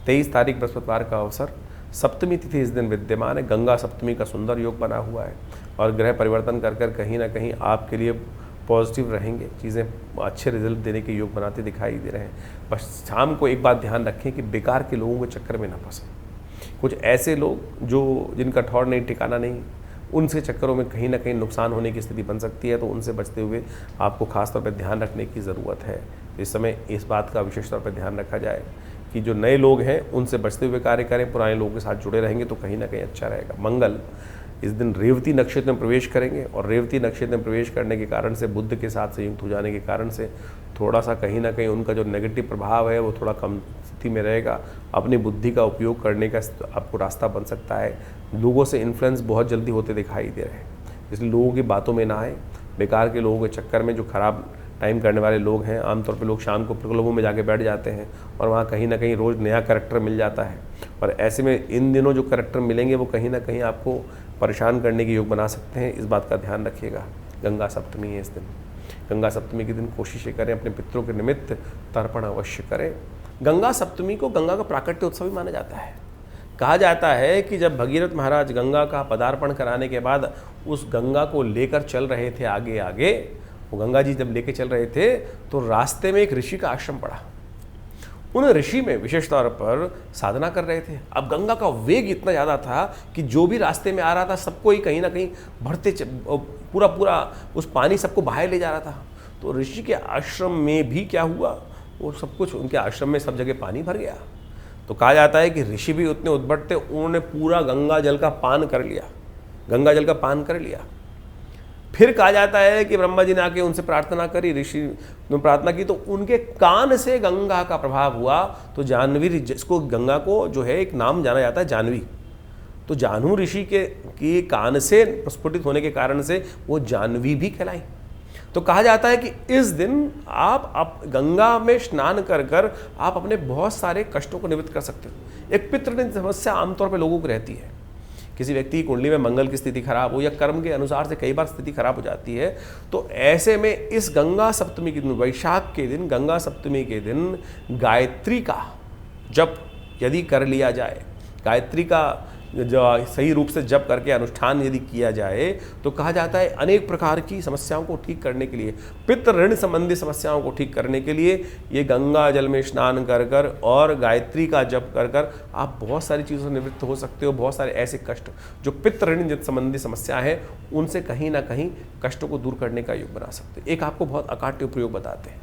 23 तारीख बृहस्पतिवार का अवसर, सप्तमी तिथि इस दिन विद्यमान है। गंगा सप्तमी का सुंदर योग बना हुआ है और ग्रह परिवर्तन कर कर कहीं ना कहीं आपके लिए पॉजिटिव रहेंगे, चीज़ें अच्छे रिजल्ट देने के योग बनाते दिखाई दे रहे हैं। बस शाम को एक बात ध्यान रखें कि बेकार के लोगों के चक्कर में ना फंसें। कुछ ऐसे लोग जो जिनका ठौर नहीं ठिकाना नहीं, उनसे चक्करों में कहीं ना कहीं नुकसान होने की स्थिति बन सकती है, तो उनसे बचते हुए आपको खास तौर पर ध्यान रखने की ज़रूरत है। इस समय इस बात का विशेष तौर पर ध्यान रखा जाए कि जो नए लोग हैं उनसे बचते हुए कार्य करें, पुराने लोगों के साथ जुड़े रहेंगे तो कहीं ना कहीं अच्छा रहेगा। मंगल इस दिन रेवती नक्षत्र में प्रवेश करेंगे और रेवती नक्षत्र में प्रवेश करने के कारण से बुध के साथ संयुक्त हो जाने के कारण से थोड़ा सा कहीं ना कहीं उनका जो नेगेटिव प्रभाव है वो थोड़ा कम स्थिति में रहेगा। अपनी बुद्धि का उपयोग करने का आपको रास्ता बन सकता है। लोगों से इन्फ्लुएंस बहुत जल्दी होते दिखाई दे रहे हैं, इसलिए लोगों की बातों में ना आए। बेकार के लोगों के चक्कर में जो खराब टाइम करने वाले लोग हैं, आमतौर पे लोग शाम को क्लबों में जाके बैठ जाते हैं और वहाँ कहीं ना कहीं रोज़ नया करैक्टर मिल जाता है, और ऐसे में इन दिनों जो करैक्टर मिलेंगे वो कहीं ना कहीं आपको परेशान करने के योग बना सकते हैं। इस बात का ध्यान रखिएगा। गंगा सप्तमी है इस दिन। गंगा सप्तमी के दिन कोशिशें करें अपने पितरों के निमित्त तर्पण अवश्य करें। गंगा सप्तमी को गंगा का प्राकट्य उत्सव भी माना जाता है। कहा जाता है कि जब भगीरथ महाराज गंगा का पदार्पण कराने के बाद उस गंगा को लेकर चल रहे थे आगे आगे, वो गंगा जी जब लेके चल रहे थे तो रास्ते में एक ऋषि का आश्रम पड़ा। उन ऋषि में विशेष तौर पर साधना कर रहे थे। अब गंगा का वेग इतना ज़्यादा था कि जो भी रास्ते में आ रहा था सबको ही कहीं ना कहीं बढ़ते पूरा पूरा उस पानी सबको बहाए ले जा रहा था। तो ऋषि के आश्रम में भी क्या हुआ, वो सब कुछ उनके आश्रम में सब जगह पानी भर गया। तो कहा जाता है कि ऋषि भी उतने उद्भट थे, उन्होंने पूरा गंगा जल का पान कर लिया, गंगा जल का पान कर लिया। फिर कहा जाता है कि ब्रह्मा जी ने आके उनसे प्रार्थना करी, ऋषि ने प्रार्थना की तो उनके कान से गंगा का प्रभाव हुआ। तो जानवी, जिसको गंगा को जो है एक नाम जाना जाता है जानवी, तो जानू ऋषि के कान से प्रस्फुटित होने के कारण से वो जानवी भी कहलाई। तो कहा जाता है कि इस दिन आप गंगा में स्नान कर कर आप अपने बहुत सारे कष्टों को निवृत्त कर सकते हो। एक पितृ समस्या आमतौर पर लोगों को रहती है, किसी व्यक्ति की कुंडली में मंगल की स्थिति खराब हो या कर्म के अनुसार से कई बार स्थिति खराब हो जाती है, तो ऐसे में इस गंगा सप्तमी के दिन, वैशाख के दिन, गंगा सप्तमी के दिन गायत्री का जप यदि कर लिया जाए, गायत्री का जो सही रूप से जप करके अनुष्ठान यदि किया जाए तो कहा जाता है अनेक प्रकार की समस्याओं को ठीक करने के लिए, पितृ ऋण संबंधी समस्याओं को ठीक करने के लिए ये गंगा जल में स्नान कर कर और गायत्री का जप कर कर आप बहुत सारी चीज़ों से निवृत्त हो सकते हो। बहुत सारे ऐसे कष्ट जो पितृ ऋण संबंधी समस्या है उनसे कहीं ना कहीं कष्टों को दूर करने का योग बना सकते हो। एक आपको बहुत अकाट्य प्रयोग बताते हैं।